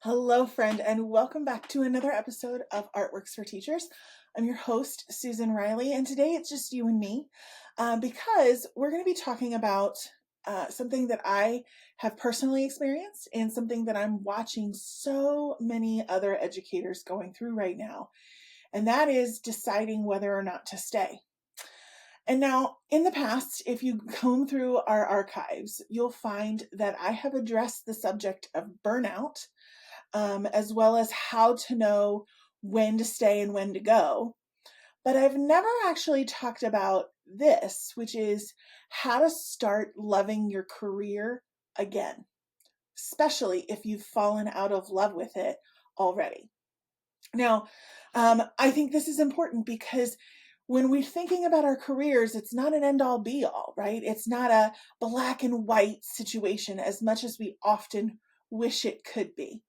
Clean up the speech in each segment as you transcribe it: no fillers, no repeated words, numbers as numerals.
Hello, friend, and welcome back to another episode of Artworks for Teachers. I'm your host, Susan Riley, and today it's just you and me because we're going to be talking about something that I have personally experienced and something that I'm watching so many other educators going through right now, and that is deciding whether or not to stay. And now, in the past, if you comb through our archives, you'll find that I have addressed the subject of burnout as well as how to know when to stay and when to go. But I've never actually talked about this, which is how to start loving your career again, especially if you've fallen out of love with it already. Now, I think this is important because when we're thinking about our careers, it's not an end all be all, right? It's not a black and white situation as much as we often wish it could be.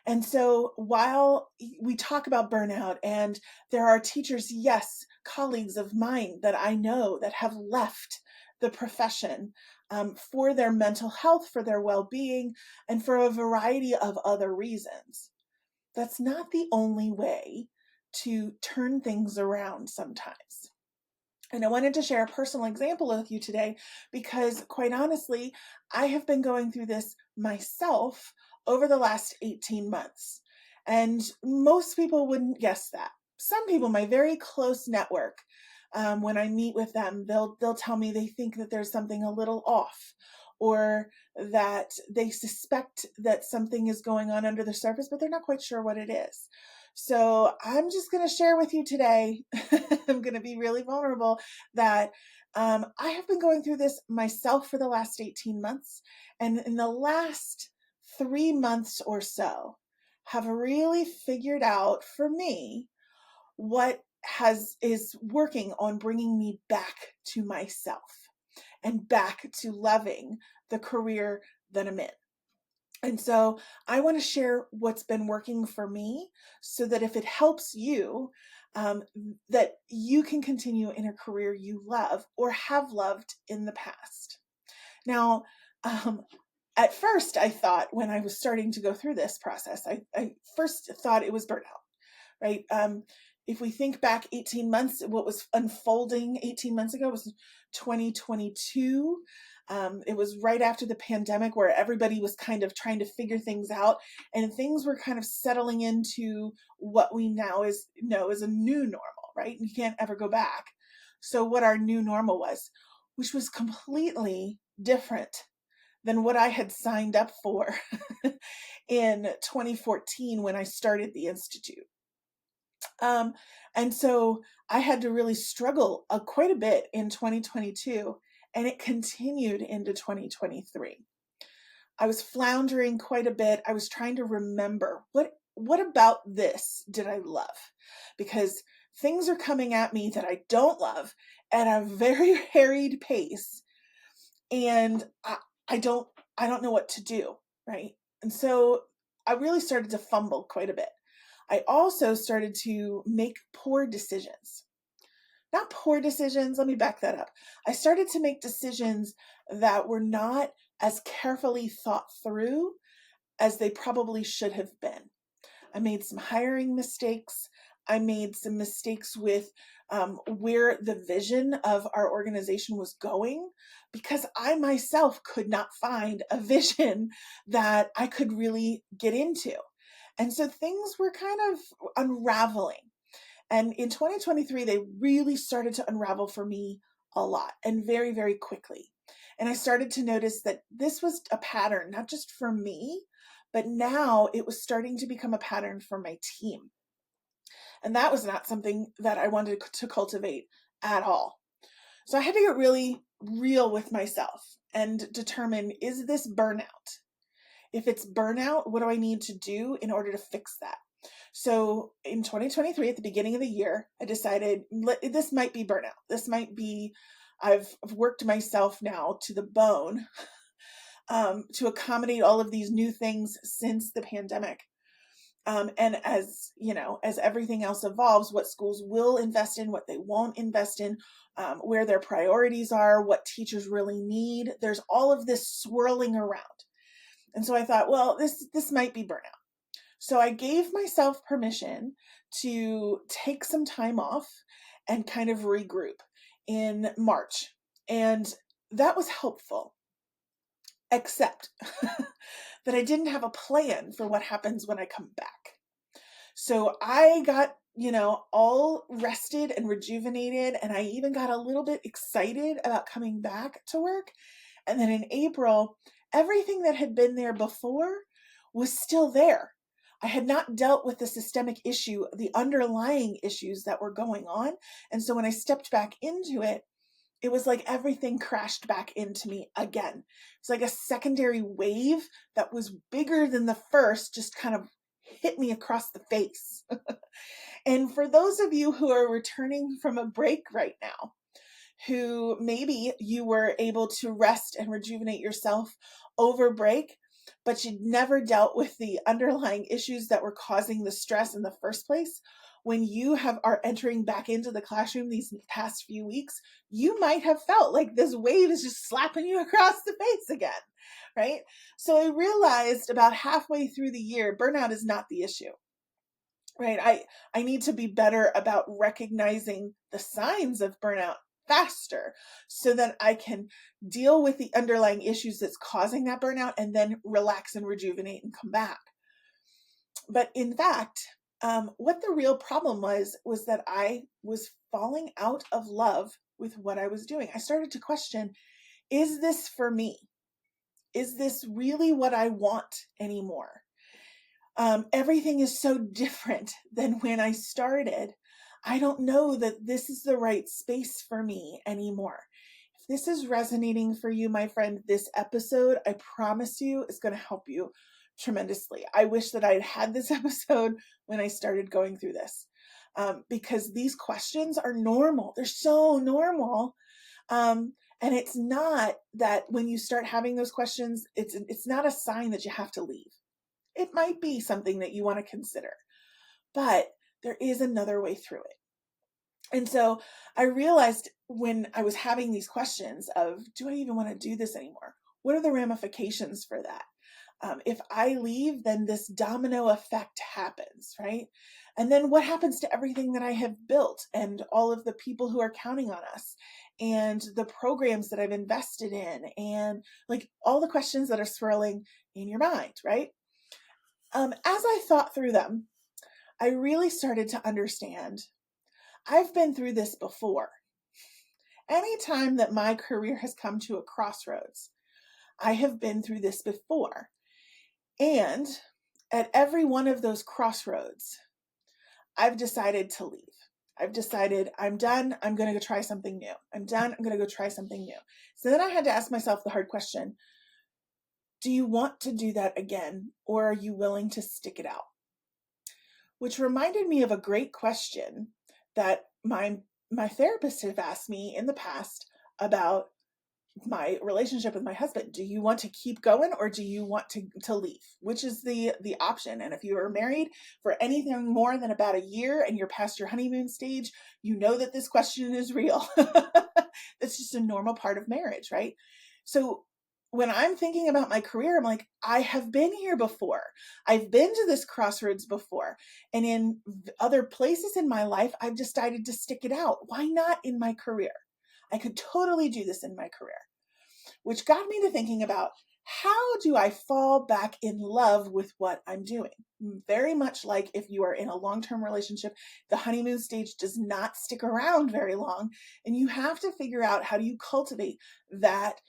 And so while we talk about burnout, and there are teachers, yes, colleagues of mine that I know that have left the profession for their mental health, for their well-being, and for a variety of other reasons. That's not the only way to turn things around sometimes. And I wanted to share a personal example with you today because, quite honestly, I have been going through this myself over the last 18 months. And most people wouldn't guess that. Some people, my very close network, when I meet with them, they'll tell me they think that there's something a little off, or that they suspect that something is going on under the surface, but they're not quite sure what it is. So I'm just going to share with you today. I'm going to be really vulnerable that I have been going through this myself for the last 18 months. And in the last 3 months or so, have really figured out for me what is working on bringing me back to myself and back to loving the career that I'm in. And so I want to share what's been working for me so that if it helps you, that you can continue in a career you love or have loved in the past. Now, at first, I thought when I was starting to go through this process, I first thought it was burnout, right? If we think back 18 months, what was unfolding 18 months ago was 2022. It was right after the pandemic where everybody was kind of trying to figure things out and things were kind of settling into what we now know as a new normal, right? You can't ever go back. So what our new normal was, which was completely different than what I had signed up for in 2014 when I started the Institute. Um, and so I had to really struggle quite a bit in 2022, and it continued into 2023. I was floundering quite a bit. I was trying to remember what about this did I love? Because things are coming at me that I don't love at a very harried pace, and I don't I don't know what to do, right? And so I really started to fumble quite a bit. I also started to make poor decisions. Not poor decisions, let me back that up. I started to make decisions that were not as carefully thought through as they probably should have been. I made some hiring mistakes. I made some mistakes with where the vision of our organization was going because I myself could not find a vision that I could really get into. And so things were kind of unraveling. And in 2023, they really started to unravel for me a lot and very, very quickly. And I started to notice that this was a pattern, not just for me, but now it was starting to become a pattern for my team. And that was not something that I wanted to cultivate at all. So I had to get really real with myself and determine, is this burnout? If it's burnout, what do I need to do in order to fix that? So in 2023, at the beginning of the year, I decided this might be burnout. This might be, I've worked myself now to the bone to accommodate all of these new things since the pandemic. And as you know, as everything else evolves, what schools will invest in, what they won't invest in, where their priorities are, what teachers really need, there's all of this swirling around. And so I thought, well, this might be burnout. So I gave myself permission to take some time off and kind of regroup in March. And that was helpful, except that I didn't have a plan for what happens when I come back. So I got, all rested and rejuvenated, and I even got a little bit excited about coming back to work. And then in April, everything that had been there before was still there. I had not dealt with the systemic issue, the underlying issues that were going on. And so when I stepped back into it, it was like everything crashed back into me again. It's like a secondary wave that was bigger than the first, just kind of hit me across the face. And for those of you who are returning from a break right now, who maybe you were able to rest and rejuvenate yourself over break, but you'd never dealt with the underlying issues that were causing the stress in the first place, when you are entering back into the classroom these past few weeks, you might have felt like this wave is just slapping you across the face again, right? So I realized about halfway through the year, burnout is not the issue, right? I need to be better about recognizing the signs of burnout faster so that I can deal with the underlying issues that's causing that burnout and then relax and rejuvenate and come back. But in fact, what the real problem was that I was falling out of love with what I was doing. I started to question, is this for me? Is this really what I want anymore? Everything is so different than when I started. I don't know that this is the right space for me anymore. If this is resonating for you, my friend, this episode, I promise you, is going to help you tremendously. I wish that I'd had this episode when I started going through this, because these questions are normal. They're so normal. And it's not that when you start having those questions, it's not a sign that you have to leave. It might be something that you want to consider, but there is another way through it. And so I realized when I was having these questions of, do I even want to do this anymore? What are the ramifications for that? If I leave, then this domino effect happens, right? And then what happens to everything that I have built and all of the people who are counting on us and the programs that I've invested in and like all the questions that are swirling in your mind, right? As I thought through them, I really started to understand I've been through this before. Anytime that my career has come to a crossroads, I have been through this before. And at every one of those crossroads, I've decided to leave. I've decided I'm done. I'm going to go try something new. I'm done. I'm going to go try something new. So then I had to ask myself the hard question, do you want to do that again, or are you willing to stick it out? Which reminded me of a great question that my therapist have asked me in the past about my relationship with my husband. Do you want to keep going or do you want to leave? Which is the option? And if you are married for anything more than about a year and you're past your honeymoon stage, you know that this question is real. That's just a normal part of marriage, right? So when I'm thinking about my career, I'm like, I have been here before. I've been to this crossroads before. And in other places in my life, I've decided to stick it out. Why not in my career? I could totally do this in my career, which got me to thinking about how do I fall back in love with what I'm doing? Very much like if you are in a long-term relationship, the honeymoon stage does not stick around very long, and you have to figure out how do you cultivate that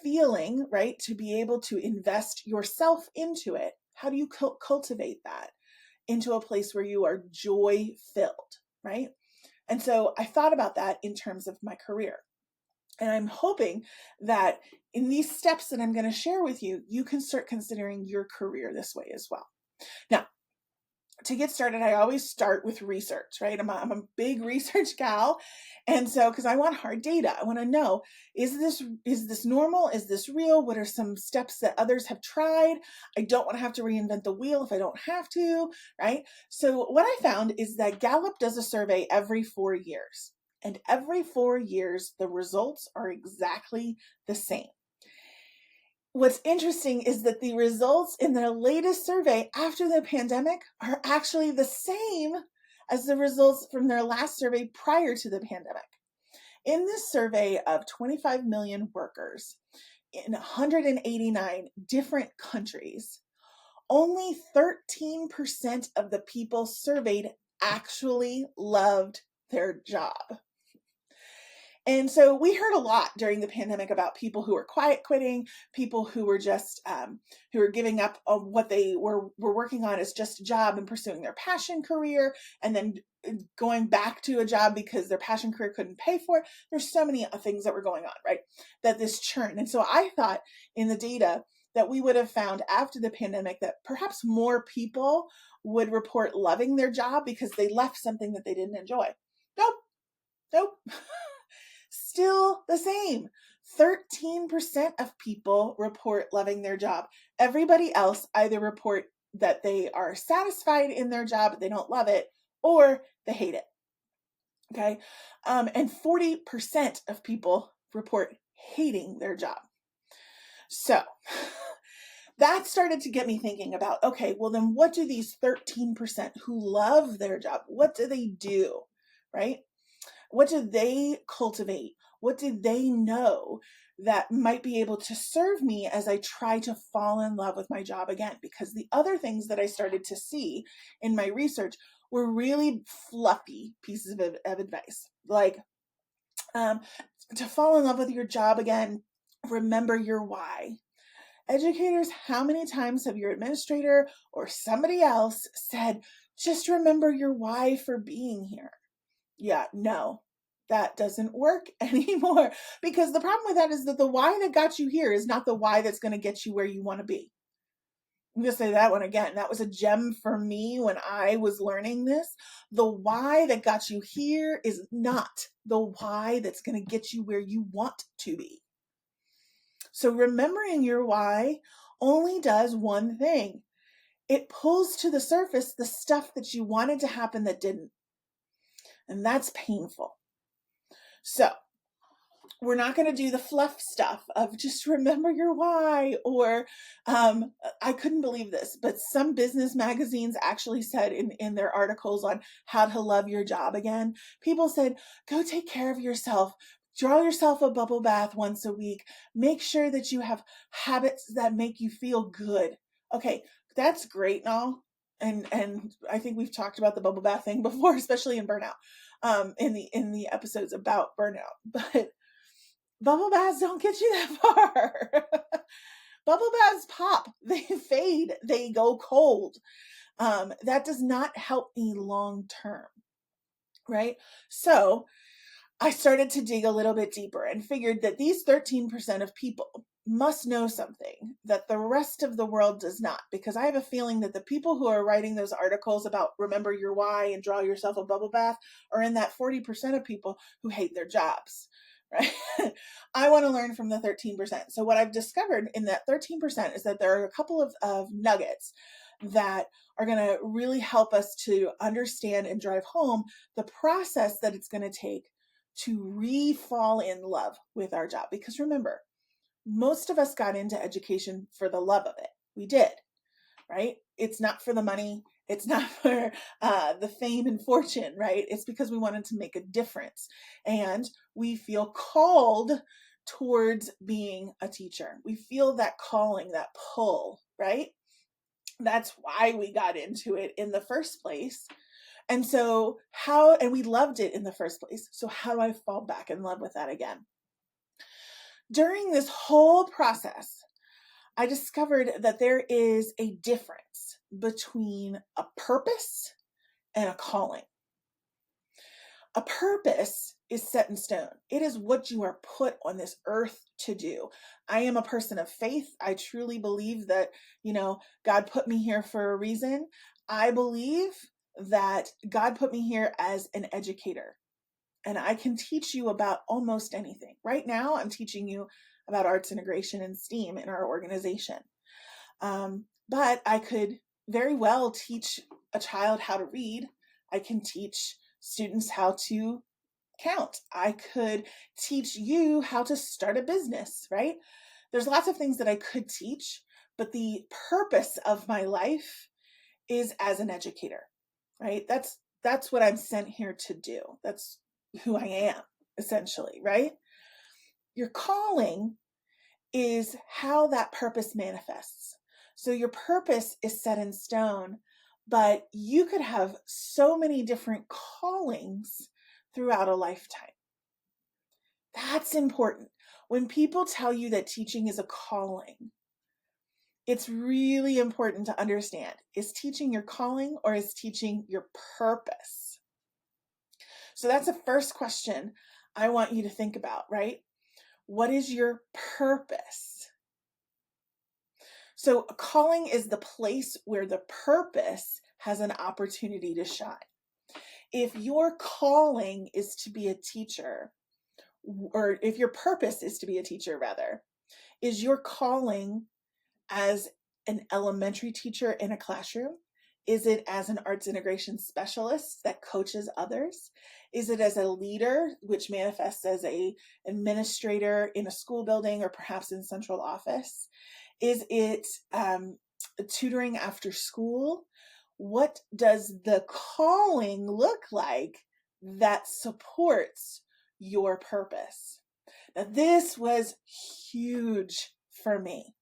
feeling, right? To be able to invest yourself into it. How do you cultivate that into a place where you are joy-filled, right? And so I thought about that in terms of my career. And I'm hoping that in these steps that I'm going to share with you, you can start considering your career this way as well. Now, to get started, I always start with research, right? I'm a big research gal. And so, because I want hard data, I want to know, is this normal? Is this real? What are some steps that others have tried? I don't want to have to reinvent the wheel if I don't have to, right? So what I found is that Gallup does a survey every 4 years. And every 4 years, the results are exactly the same. what's interesting is that the results in their latest survey after the pandemic are actually the same as the results from their last survey prior to the pandemic. In this survey of 25 million workers in 189 different countries, only 13% of the people surveyed actually loved their job. And so we heard a lot during the pandemic about people who were quiet quitting, people who were just who were giving up on what they were working on as just a job and pursuing their passion career, and then going back to a job because their passion career couldn't pay for it. There's so many things that were going on, right? That this churn. And so I thought in the data that we would have found after the pandemic that perhaps more people would report loving their job because they left something that they didn't enjoy. Nope. Still the same. 13% of people report loving their job. Everybody else either report that they are satisfied in their job, but they don't love it, or they hate it. Okay. And 40% of people report hating their job. So that started to get me thinking about, okay, well then what do these 13% who love their job, what do they do, right? What do they cultivate? What do they know that might be able to serve me as I try to fall in love with my job again? Because the other things that I started to see in my research were really fluffy pieces of advice. Like, to fall in love with your job again, remember your why. Educators, how many times have your administrator or somebody else said, just remember your why for being here? Yeah, no, that doesn't work anymore, because the problem with that is that the why that got you here is not the why that's going to get you where you want to be. I'm going to say that one again. That was a gem for me when I was learning this. The why that got you here is not the why that's going to get you where you want to be. So remembering your why only does one thing. It pulls to the surface the stuff that you wanted to happen that didn't. And that's painful. So we're not going to do the fluff stuff of just remember your why, or I couldn't believe this, but some business magazines actually said in their articles on how to love your job again, people said, go take care of yourself. Draw yourself a bubble bath once a week. Make sure that you have habits that make you feel good. Okay, that's great and all. And I think we've talked about the bubble bath thing before, especially in burnout, in the episodes about burnout. But bubble baths don't get you that far. Bubble baths pop, they fade, they go cold. That does not help me long term, right? So I started to dig a little bit deeper and figured that these 13% of people must know something that the rest of the world does not, because I have a feeling that the people who are writing those articles about remember your why and draw yourself a bubble bath are in that 40% of people who hate their jobs, right? I want to learn from the 13%. So what I've discovered in that 13% is that there are a couple of nuggets that are going to really help us to understand and drive home the process that it's going to take to re-fall in love with our job. Because remember, most of us got into education for the love of it. We did, right? It's not for the money. It's not for the fame and fortune, right? It's because we wanted to make a difference. And we feel called towards being a teacher. We feel that calling, that pull, right? That's why we got into it in the first place. And so and we loved it in the first place. So how do I fall back in love with that again? During this whole process, I discovered that there is a difference between a purpose and a calling. A purpose is set in stone. It is what you are put on this earth to do. I am a person of faith. I truly believe that, God put me here for a reason. I believe that God put me here as an educator, and I can teach you about almost anything. Right now, I'm teaching you about arts integration and STEAM in our organization. But I could very well teach a child how to read. I can teach students how to count. I could teach you how to start a business, right? There's lots of things that I could teach, but the purpose of my life is as an educator, right? That's what I'm sent here to do. That's who I am, essentially, right? Your calling is how that purpose manifests. So your purpose is set in stone, but you could have so many different callings throughout a lifetime. That's important. When people tell you that teaching is a calling, it's really important to understand, is teaching your calling or is teaching your purpose? So that's the first question I want you to think about, right? What is your purpose? So a calling is the place where the purpose has an opportunity to shine. If your calling is to be a teacher, or if your purpose is to be a teacher, rather, is your calling as an elementary teacher in a classroom? Is it as an arts integration specialist that coaches others? Is it as a leader, which manifests as an administrator in a school building or perhaps in central office? Is it tutoring after school? What does the calling look like that supports your purpose? Now, this was huge for me.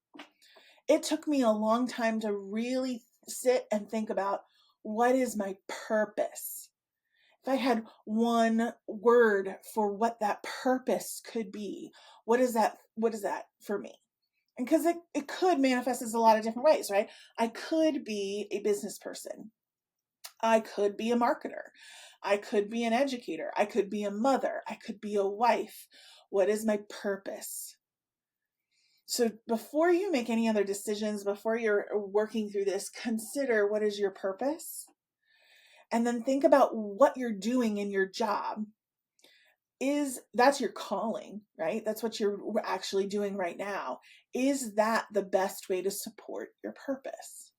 It took me a long time to really sit and think about, what is my purpose? If I had one word for what that purpose could be, what is that for me? And because it could manifest as a lot of different ways, right? I could be a business person. I could be a marketer. I could be an educator. I could be a mother. I could be a wife. What is my purpose? So before you make any other decisions, before you're working through this, consider, what is your purpose? And then think about what you're doing in your job. That's your calling, right? That's what you're actually doing right now. Is that the best way to support your purpose?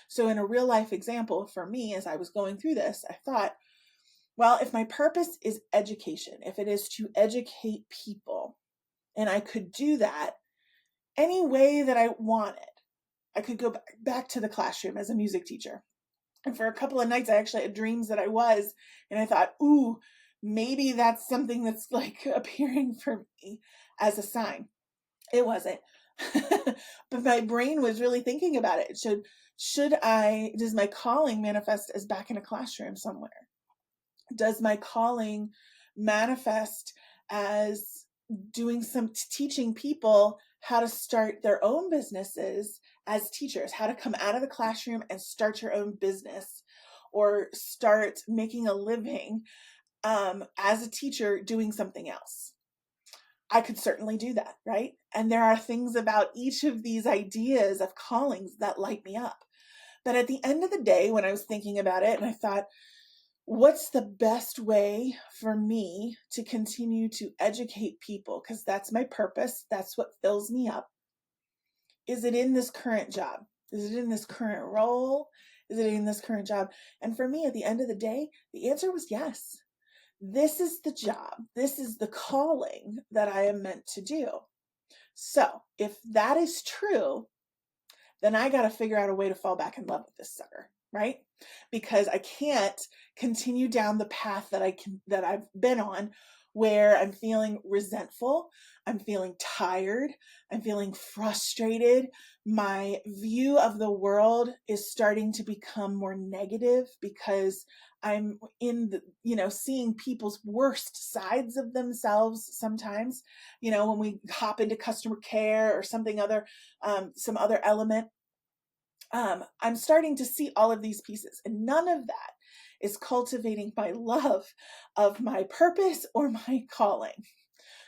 So in a real life example for me, as I was going through this, I thought, well, if my purpose is education, if it is to educate people, and I could do that any way that I wanted, I could go back to the classroom as a music teacher. And for a couple of nights, I actually had dreams that I was, and I thought, ooh, maybe that's something that's like appearing for me as a sign. It wasn't. But my brain was really thinking about it. Does my calling manifest as back in a classroom somewhere? Does my calling manifest as teaching people how to start their own businesses as teachers, how to come out of the classroom and start your own business or start making a living as a teacher doing something else? I could certainly do that, right? And there are things about each of these ideas of callings that light me up. But at the end of the day, when I was thinking about it, and I thought, what's the best way for me to continue to educate people? Because that's my purpose. That's what fills me up. Is it in this current job? Is it in this current role? Is it in this current job? And for me, at the end of the day, the answer was yes. This is the job. This is the calling that I am meant to do. So if that is true, then I got to figure out a way to fall back in love with this sucker, right? Because I can't continue down the path that I've been on, where I'm feeling resentful, I'm feeling tired, I'm feeling frustrated. My view of the world is starting to become more negative because I'm seeing people's worst sides of themselves sometimes, when we hop into customer care or some other element. I'm starting to see all of these pieces, and none of that is cultivating my love of my purpose or my calling.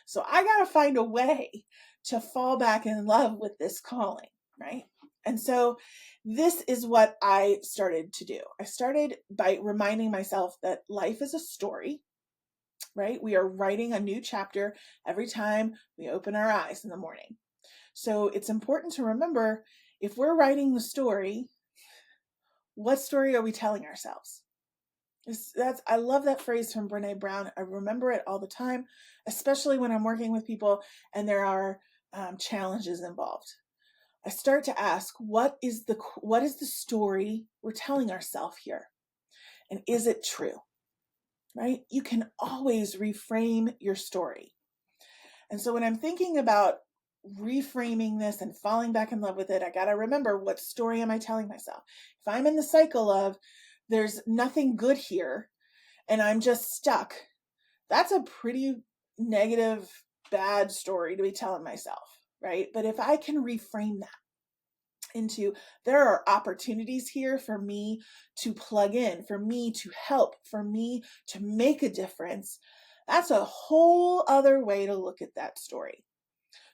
So I got to find a way to fall back in love with this calling, right? And so this is what I started to do. I started by reminding myself that life is a story, right? We are writing a new chapter every time we open our eyes in the morning. So it's important to remember, if we're writing the story, what story are we telling ourselves? I love that phrase from Brene Brown. I remember it all the time, especially when I'm working with people and there are challenges involved. I start to ask, what is the story we're telling ourselves here? And is it true? Right? You can always reframe your story. And so when I'm thinking about reframing this and falling back in love with it, I got to remember, what story am I telling myself? If I'm in the cycle of there's nothing good here and I'm just stuck, that's a pretty negative, bad story to be telling myself, right? But if I can reframe that into, there are opportunities here for me to plug in, for me to help, for me to make a difference, that's a whole other way to look at that story.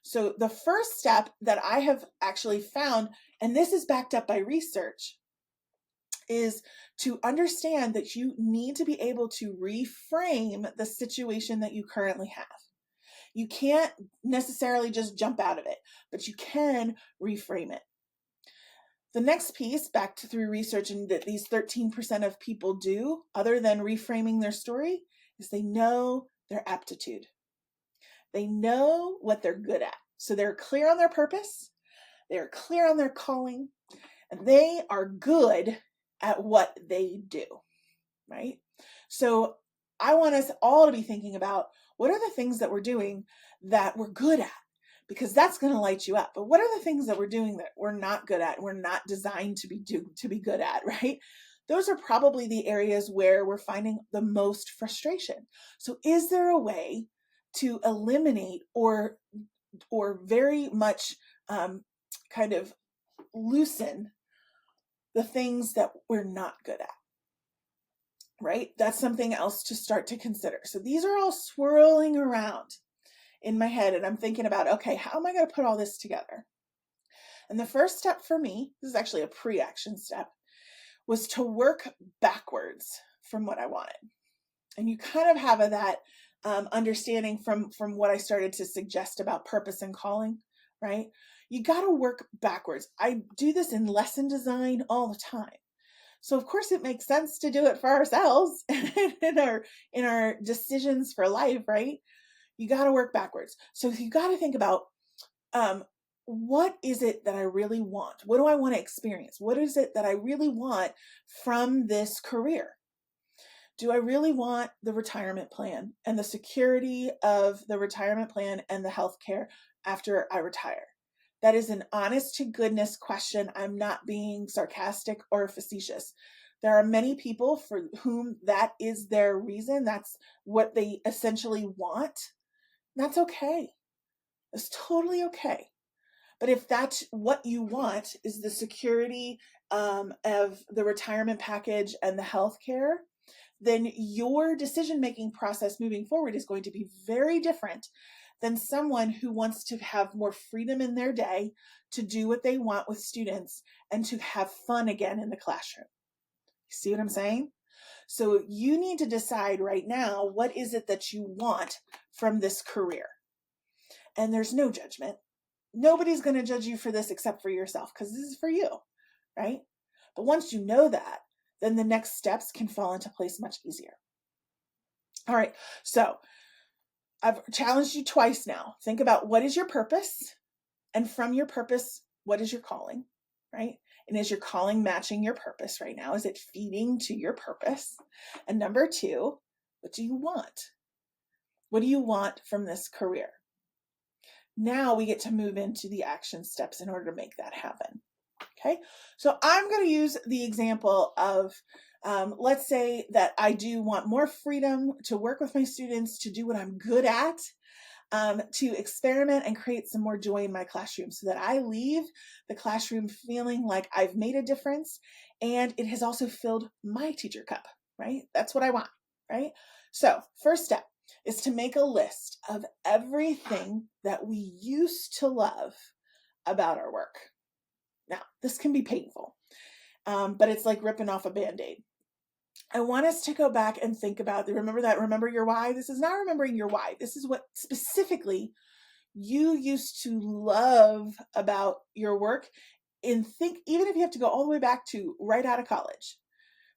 So the first step that I have actually found, and this is backed up by research, is to understand that you need to be able to reframe the situation that you currently have. You can't necessarily just jump out of it, but you can reframe it. The next piece, back to through research, and that these 13% of people do, other than reframing their story, is they know their aptitude. They know what they're good at. So they're clear on their purpose, they're clear on their calling, and they are good at what they do, right? So I want us all to be thinking about, what are the things that we're doing that we're good at? Because that's going to light you up. But what are the things that we're doing that we're not good at, and we're not designed to be good at, right? Those are probably the areas where we're finding the most frustration. So is there a way to eliminate or very much kind of loosen the things that we're not good at, right? That's something else to start to consider. So these are all swirling around in my head, and I'm thinking about, okay, how am I going to put all this together? And the first step for me, this is actually a pre-action step, was to work backwards from what I wanted. And you kind of have that understanding from what I started to suggest about purpose and calling, right? You got to work backwards. I do this in lesson design all the time. So of course it makes sense to do it for ourselves in our decisions for life, right? You got to work backwards. So you got to think about, what is it that I really want? What do I want to experience? What is it that I really want from this career? Do I really want the retirement plan and the security of the retirement plan and the health care after I retire? That is an honest to goodness question. I'm not being sarcastic or facetious. There are many people for whom that is their reason. That's what they essentially want. That's okay. It's totally okay. But if that's what you want, is the security of the retirement package and the health care, then your decision-making process moving forward is going to be very different than someone who wants to have more freedom in their day to do what they want with students and to have fun again in the classroom. You see what I'm saying? So you need to decide right now, what is it that you want from this career? And there's no judgment. Nobody's going to judge you for this except for yourself, because this is for you, right? But once you know that, then the next steps can fall into place much easier. All right, so I've challenged you twice now. Think about, what is your purpose? And from your purpose, what is your calling, right? And is your calling matching your purpose right now? Is it feeding to your purpose? And number two, what do you want? What do you want from this career? Now we get to move into the action steps in order to make that happen. Okay, so I'm going to use the example of, let's say that I do want more freedom to work with my students, to do what I'm good at, to experiment and create some more joy in my classroom so that I leave the classroom feeling like I've made a difference and it has also filled my teacher cup, right? That's what I want, right? So first step is to make a list of everything that we used to love about our work. Now, this can be painful, but it's like ripping off a Band-Aid. I want us to go back and think about, remember your why? This is not remembering your why. This is what specifically you used to love about your work. And think, even if you have to go all the way back to right out of college.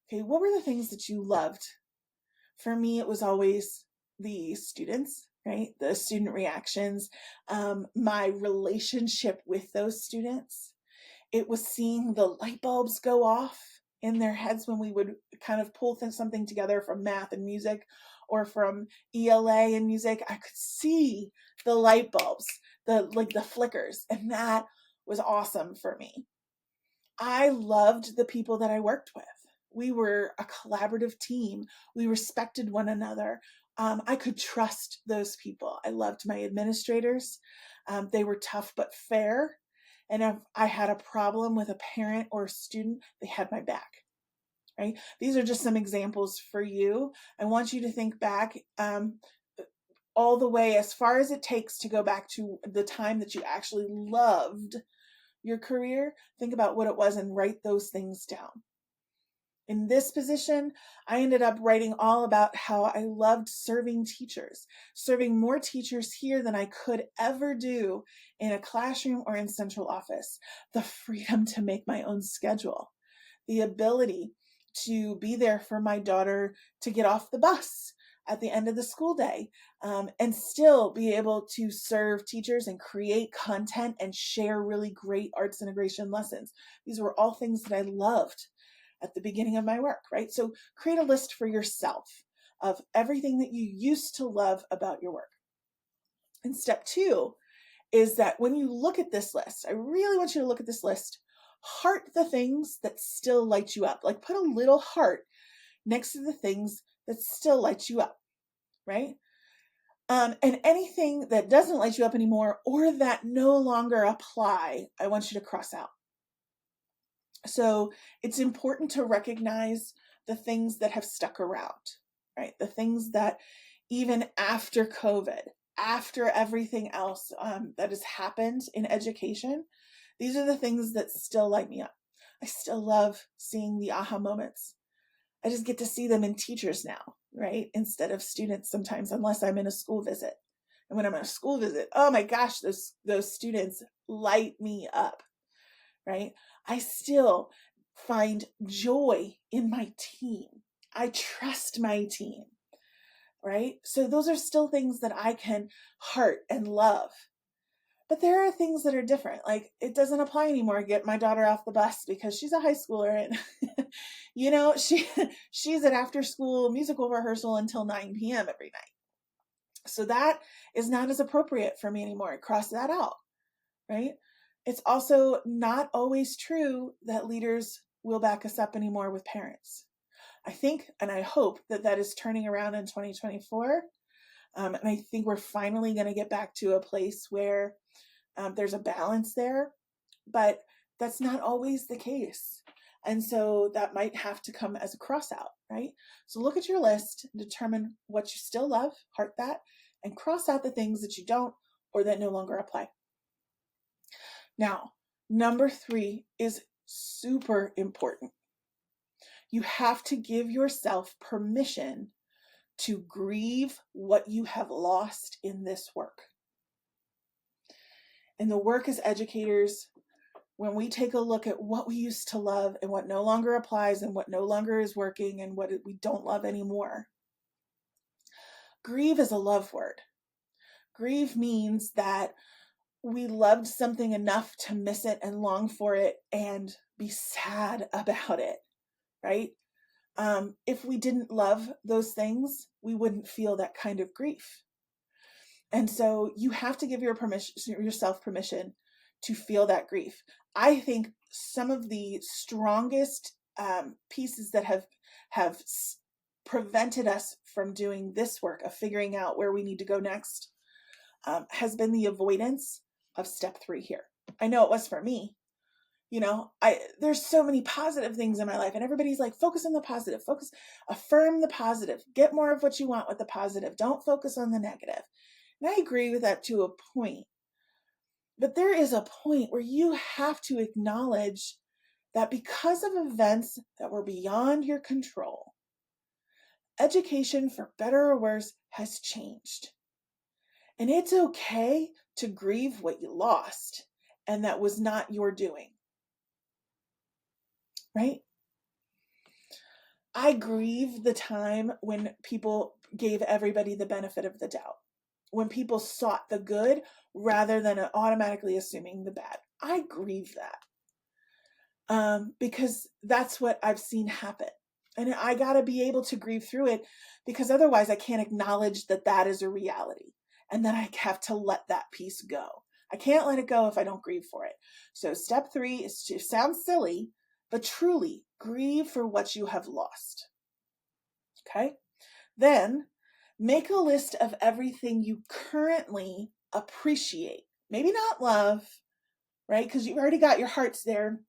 Okay, what were the things that you loved? For me, it was always the students, right? The student reactions, my relationship with those students. It was seeing the light bulbs go off in their heads when we would kind of pull something together from math and music or from ELA and music. I could see the light bulbs, the flickers, and that was awesome for me. I loved the people that I worked with. We were a collaborative team. We respected one another. I could trust those people. I loved my administrators. They were tough but fair. And if I had a problem with a parent or a student, they had my back, right? These are just some examples for you. I want you to think back all the way as far as it takes to go back to the time that you actually loved your career. Think about what it was and write those things down. In this position, I ended up writing all about how I loved serving teachers, serving more teachers here than I could ever do in a classroom or in central office. The freedom to make my own schedule, the ability to be there for my daughter to get off the bus at the end of the school day, and still be able to serve teachers and create content and share really great arts integration lessons. These were all things that I loved at the beginning of my work, right? So create a list for yourself of everything that you used to love about your work. And step 2 is that when you look at this list, I really want you to look at this list, heart the things that still light you up. Like put a little heart next to the things that still light you up, right? And anything that doesn't light you up anymore or that no longer apply, I want you to cross out. So it's important to recognize the things that have stuck around, right? The things that even after COVID, after everything else that has happened in education, these are the things that still light me up. I still love seeing the aha moments. I just get to see them in teachers now, right? Instead of students sometimes, unless I'm in a school visit. And when I'm on a school visit, oh my gosh, those students light me up, right? I still find joy in my team. I trust my team, right? So those are still things that I can heart and love. But there are things that are different. Like it doesn't apply anymore. Get my daughter off the bus because she's a high schooler and she's at after school musical rehearsal until 9 p.m. every night. So that is not as appropriate for me anymore. Cross that out, right? It's also not always true that leaders will back us up anymore with parents. I think and I hope that is turning around in 2024. And I think we're finally going to get back to a place where there's a balance there, but that's not always the case. And so that might have to come as a cross out, right? So look at your list, determine what you still love, heart that, and cross out the things that you don't or that no longer apply. Now, number 3 is super important. You have to give yourself permission to grieve what you have lost in this work. In the work as educators, when we take a look at what we used to love and what no longer applies and what no longer is working and what we don't love anymore, grieve is a love word. Grieve means that we loved something enough to miss it and long for it and be sad about it, right? If we didn't love those things, we wouldn't feel that kind of grief. And so you have to give yourself permission to feel that grief. I think some of the strongest pieces that have prevented us from doing this work of figuring out where we need to go next has been the avoidance of step 3 here. I know it was for me. There's so many positive things in my life and everybody's like, focus on the positive, affirm the positive, get more of what you want with the positive. Don't focus on the negative. And I agree with that to a point. But there is a point where you have to acknowledge that because of events that were beyond your control, education, for better or worse, has changed. And it's okay to grieve what you lost and that was not your doing. Right? I grieve the time when people gave everybody the benefit of the doubt, when people sought the good rather than automatically assuming the bad. I grieve that because that's what I've seen happen. And I got to be able to grieve through it, because otherwise I can't acknowledge that that is a reality, and then I have to let that piece go. I can't let it go if I don't grieve for it. So step 3 is to sound silly, but truly grieve for what you have lost. Okay? Then make a list of everything you currently appreciate. Maybe not love, right? Because you've already got your hearts there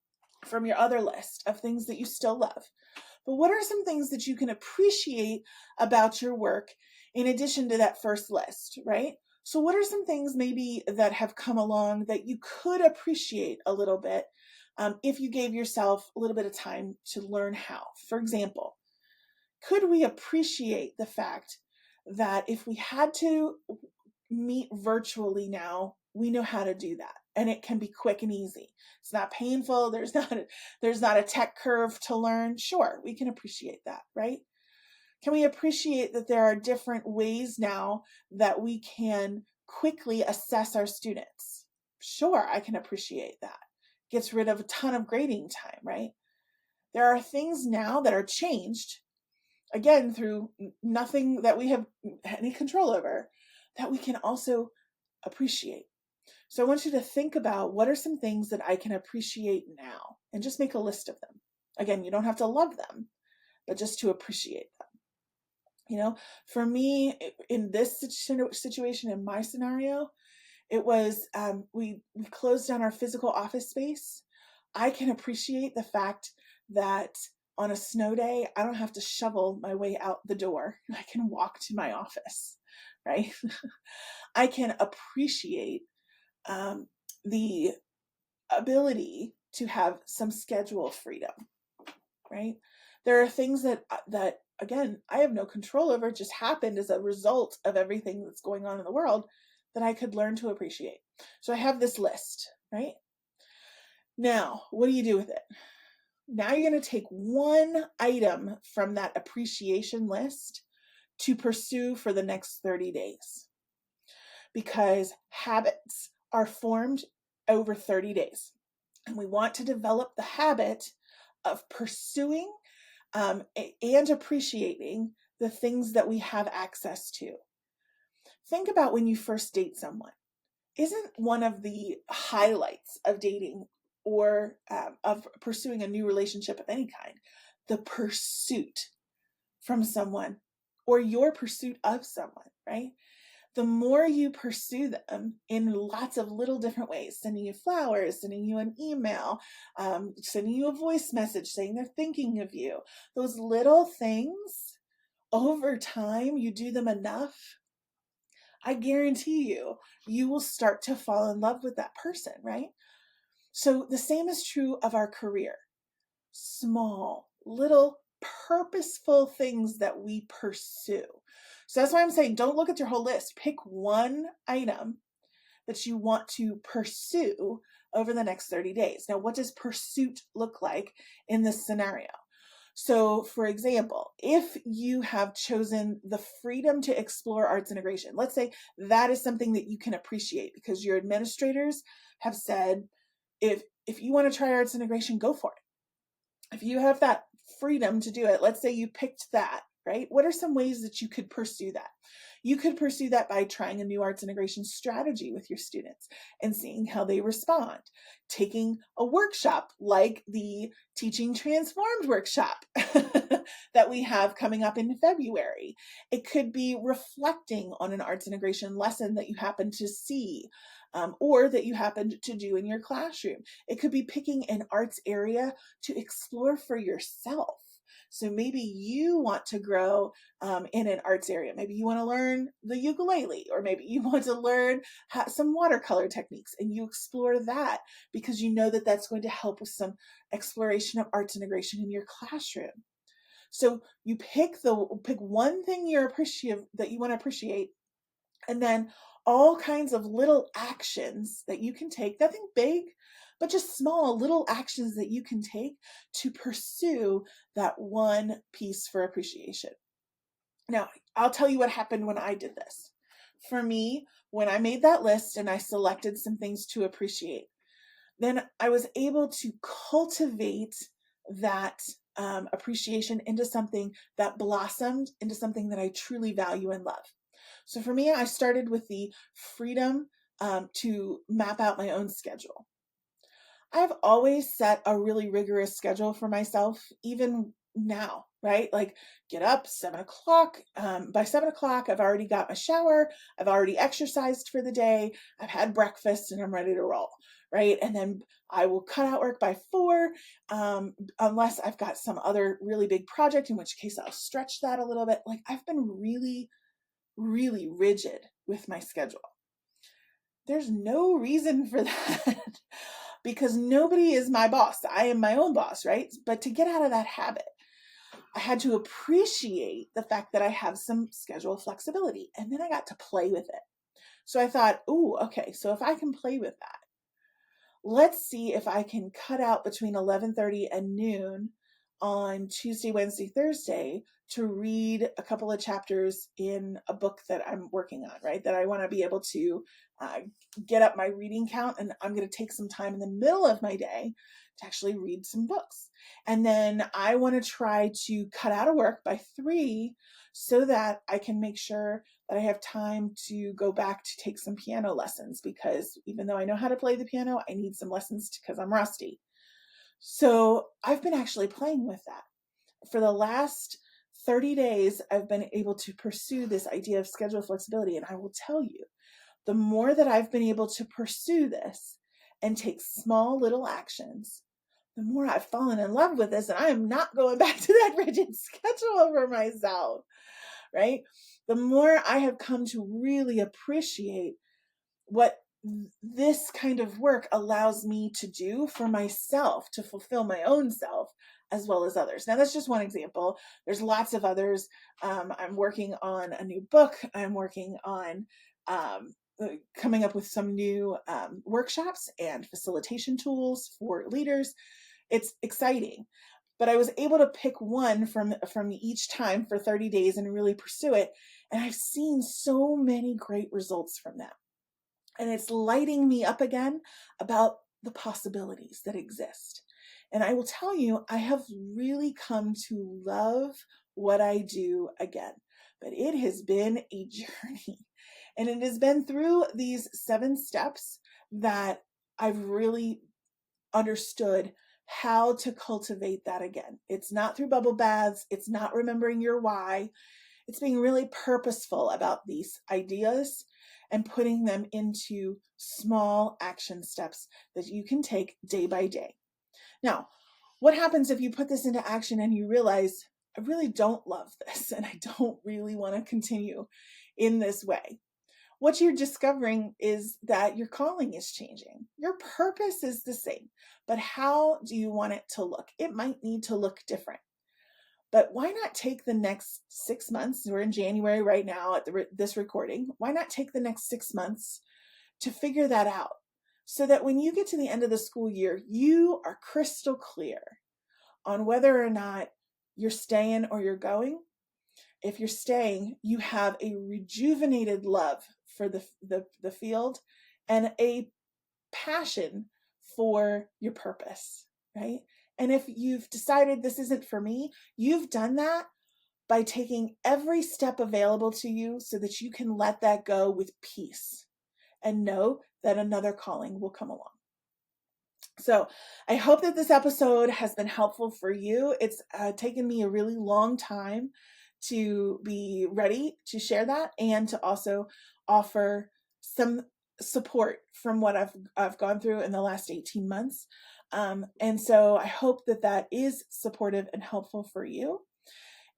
from your other list of things that you still love. But what are some things that you can appreciate about your work in addition to that first list, right? So what are some things maybe that have come along that you could appreciate a little bit if you gave yourself a little bit of time to learn how? For example, could we appreciate the fact that if we had to meet virtually now, we know how to do that, and it can be quick and easy. It's not painful. There's not a tech curve to learn. Sure, we can appreciate that, right? Can we appreciate that there are different ways now that we can quickly assess our students? Sure, I can appreciate that. Gets rid of a ton of grading time, right? There are things now that are changed, again, through nothing that we have any control over, that we can also appreciate. So I want you to think about, what are some things that I can appreciate now, and just make a list of them. Again, you don't have to love them, but just to appreciate them. You know, for me, in this situation, in my scenario, it was we closed down our physical office space. I can appreciate the fact that on a snow day, I don't have to shovel my way out the door. I can walk to my office, right? I can appreciate the ability to have some schedule freedom, right? There are things that again, I have no control over, just happened as a result of everything that's going on in the world, that I could learn to appreciate. So I have this list, right? Now, what do you do with it? Now you're going to take one item from that appreciation list to pursue for the next 30 days. Because habits are formed over 30 days. And we want to develop the habit of pursuing and appreciating the things that we have access to. Think about when you first date someone. Isn't one of the highlights of dating or of pursuing a new relationship of any kind the pursuit from someone, or your pursuit of someone, right? The more you pursue them in lots of little different ways, sending you flowers, sending you an email, sending you a voice message saying they're thinking of you, those little things, over time, you do them enough, I guarantee you will start to fall in love with that person, right? So the same is true of our career. Small, little, purposeful things that we pursue. So that's why I'm saying, don't look at your whole list. Pick one item that you want to pursue over the next 30 days. Now, what does pursuit look like in this scenario? So, for example, if you have chosen the freedom to explore arts integration, let's say that is something that you can appreciate because your administrators have said, if you want to try arts integration, go for it. If you have that freedom to do it, let's say you picked that, right? What are some ways that you could pursue that? You could pursue that by trying a new arts integration strategy with your students and seeing how they respond. Taking a workshop like the Teaching Transformed workshop that we have coming up in February. It could be reflecting on an arts integration lesson that you happen to see or that you happen to do in your classroom. It could be picking an arts area to explore for yourself. So maybe you want to grow in an arts area. Maybe you want to learn the ukulele, or maybe you want to learn some watercolor techniques, and you explore that because you know that that's going to help with some exploration of arts integration in your classroom. So you pick one thing that you want to appreciate, and then all kinds of little actions that you can take, nothing big, but just small little actions that you can take to pursue that one piece for appreciation. Now, I'll tell you what happened when I did this. For me, when I made that list and I selected some things to appreciate, then I was able to cultivate that appreciation into something that blossomed into something that I truly value and love. So for me, I started with the freedom to map out my own schedule. I've always set a really rigorous schedule for myself, even now, right? Like get up 7 o'clock. By 7 o'clock, I've already got my shower. I've already exercised for the day. I've had breakfast and I'm ready to roll, right? And then I will cut out work by 4, unless I've got some other really big project, in which case I'll stretch that a little bit. Like I've been really, really rigid with my schedule. There's no reason for that because nobody is my boss. I am my own boss, right? But to get out of that habit, I had to appreciate the fact that I have some schedule flexibility, and then I got to play with it. So I thought, oh, okay, so if I can play with that, let's see if I can cut out between 11:30 and noon on Tuesday, Wednesday, Thursday to read a couple of chapters in a book that I'm working on, right? That I want to be able to get up my reading count, and I'm going to take some time in the middle of my day to actually read some books. And then I want to try to cut out of work by 3 so that I can make sure that I have time to go back to take some piano lessons, because even though I know how to play the piano, I need some lessons because I'm rusty. So I've been actually playing with that. For the last 30 days, I've been able to pursue this idea of schedule flexibility. And I will tell you, the more that I've been able to pursue this and take small little actions, the more I've fallen in love with this. And I am not going back to that rigid schedule for myself, right? The more I have come to really appreciate what this kind of work allows me to do for myself, to fulfill my own self as well as others. Now, that's just one example. There's lots of others. I'm working on a new book. I'm working on coming up with some new workshops and facilitation tools for leaders. It's exciting. But I was able to pick one from each time for 30 days and really pursue it. And I've seen so many great results from that. And it's lighting me up again about the possibilities that exist. And I will tell you, I have really come to love what I do again. But it has been a journey. And it has been through these 7 steps that I've really understood how to cultivate that again. It's not through bubble baths. It's not remembering your why. It's being really purposeful about these ideas and putting them into small action steps that you can take day by day. Now, what happens if you put this into action and you realize, I really don't love this and I don't really want to continue in this way? What you're discovering is that your calling is changing. Your purpose is the same, but how do you want it to look? It might need to look different. But why not take the next 6 months? We're in January right now at this recording. Why not take the next 6 months to figure that out so that when you get to the end of the school year, you are crystal clear on whether or not you're staying or you're going. If you're staying, you have a rejuvenated love for the field and a passion for your purpose, right? And if you've decided this isn't for me, you've done that by taking every step available to you so that you can let that go with peace and know that another calling will come along. So I hope that this episode has been helpful for you. It's taken me a really long time to be ready to share that and to also offer some support from what I've gone through in the last 18 months. And so I hope that that is supportive and helpful for you.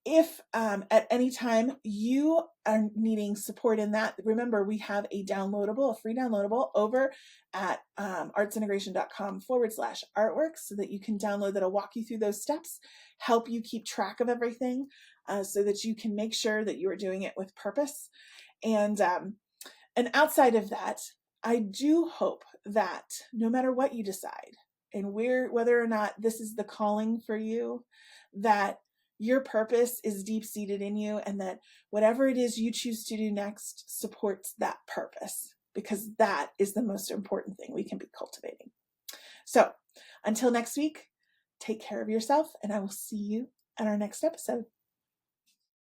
If at any time you are needing support in that, remember we have a free downloadable over at artsintegration.com/artworks so that you can download that'll walk you through those steps, help you keep track of everything so that you can make sure that you are doing it with purpose. And outside of that, I do hope that no matter what you decide and whether or not this is the calling for you, that your purpose is deep-seated in you, and that whatever it is you choose to do next supports that purpose, because that is the most important thing we can be cultivating. So until next week, take care of yourself, and I will see you at our next episode.